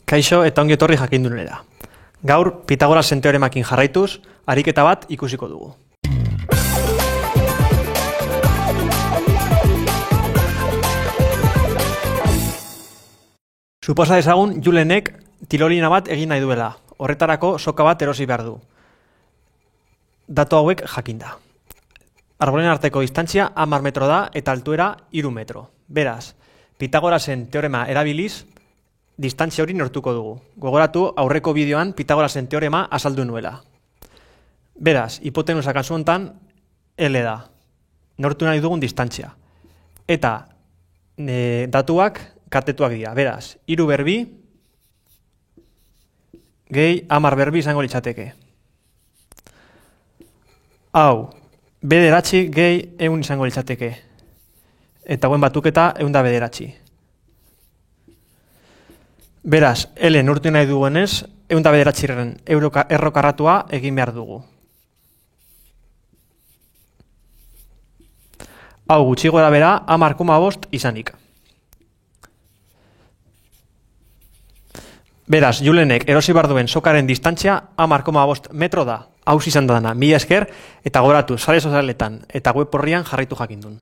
Kaixo eta ongi etorri jakindunera. Gaur, Pitagorasen teoremakin jarraituz, ariketa bat ikusiko dugu. Suposa dezagun Julenek tirolina bat egin nahi duela. Horretarako soka bat erosi behar du. Datu hauek jakinda. Arbolen arteko distantzia 10 metro da eta altuera 3 metro. Beraz, Pitagorasen teorema erabiliz, distantzia hori nortuko dugu. Gogoratu aurreko bideoan Pitagorasen teorema azaldu nuela. Beraz, hipotenusa kasu honetan L da. Nortu nahi dugun distantzia. Eta datuak katetuak dira. Beraz, 3 berbi gehi 10 berbi izango litzateke. Hau, bederatzi gehi 100 izango litzateke. Eta guen batuketa 109. Beraz, L nortu nahi dugunez, 109-ren errokarratua egin behar dugu. Hau gutxi gora bera 10,5 izanik. Beraz, Julenek erosi behar duen sokaren distantzia 10,5 metro da. Hau izan dana, mila esker, eta goratu sare sozialetan eta web orrian jarraitu jakindun.